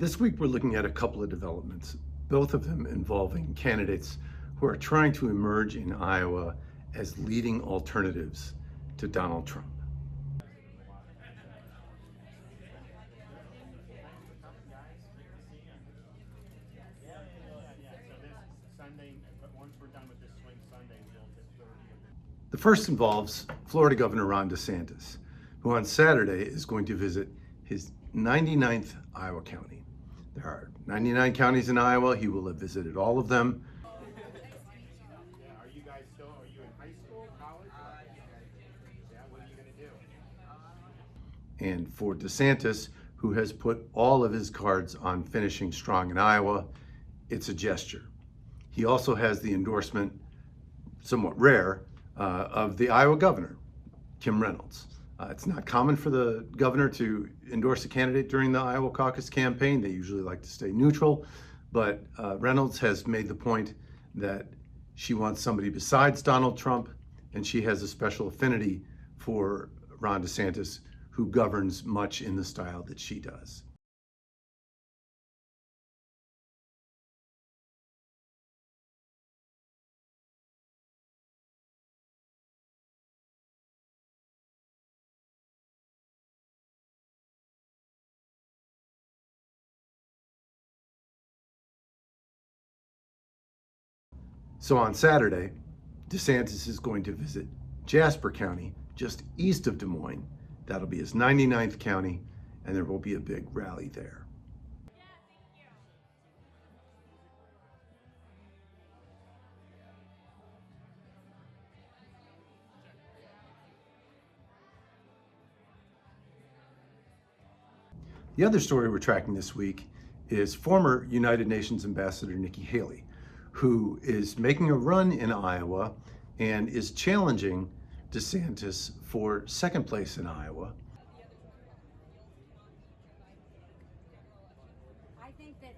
This week we're looking at a couple of developments, both of them involving candidates who are trying to emerge in Iowa as leading alternatives to Donald Trump. The first involves Florida Governor Ron DeSantis, who on Saturday is going to visit his 99th Iowa county. There are 99 counties in Iowa. He will have visited all of them. Are you guys still, are you in high school, college? Yeah, what are you going to do? And for DeSantis, who has put all of his cards on finishing strong in Iowa, it's a gesture. He also has the endorsement, somewhat rare, of the Iowa governor, Kim Reynolds. It's not common for the governor to endorse a candidate during the Iowa caucus campaign. They usually like to stay neutral, but Reynolds has made the point that she wants somebody besides Donald Trump, and she has a special affinity for Ron DeSantis, who governs much in the style that she does. So on Saturday, DeSantis is going to visit Jasper County, just east of Des Moines. That'll be his 99th county, and there will be a big rally there. The other story we're tracking this week is former United Nations Ambassador Nikki, who is making a run in Iowa and is challenging DeSantis for second place in Iowa. I think that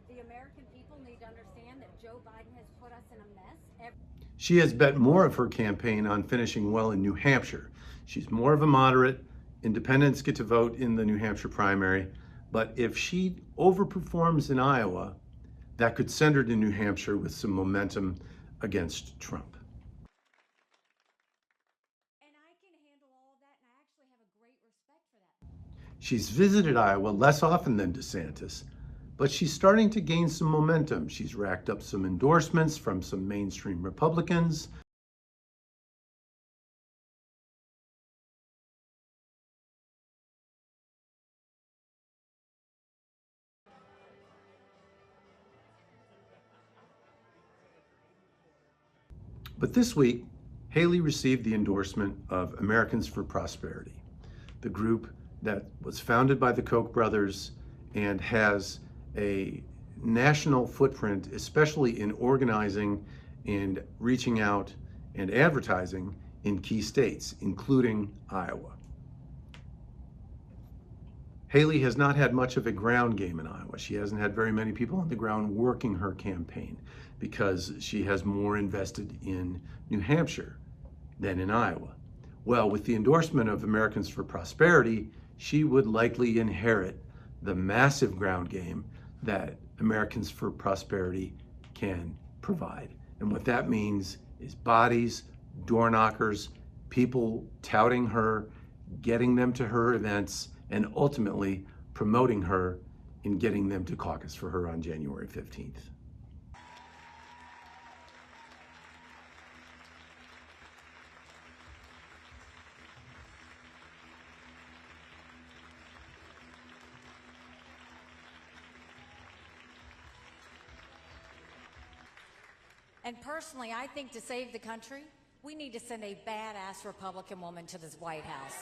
the American people need to understand that Joe Biden has put us in a mess. She has bet more of her campaign on finishing well in New Hampshire. She's more of a moderate. Independents get to vote in the New Hampshire primary, but if she overperforms in Iowa, that could send her to New Hampshire with some momentum against Trump. And I can handle all of that, and I actually have a great respect for that. She's visited Iowa less often than DeSantis, but she's starting to gain some momentum. She's racked up some endorsements from some mainstream Republicans. But this week, Haley received the endorsement of Americans for Prosperity, the group that was founded by the Koch brothers and has a national footprint, especially in organizing and reaching out and advertising in key states, including Iowa. Haley has not had much of a ground game in Iowa. She hasn't had very many people on the ground working her campaign because she has more invested in New Hampshire than in Iowa. Well, with the endorsement of Americans for Prosperity, she would likely inherit the massive ground game that Americans for Prosperity can provide. And what that means is bodies, door knockers, people touting her, getting them to her events, and ultimately promoting her in getting them to caucus for her on January 15th. And personally, I think to save the country, we need to send a badass Republican woman to this White House.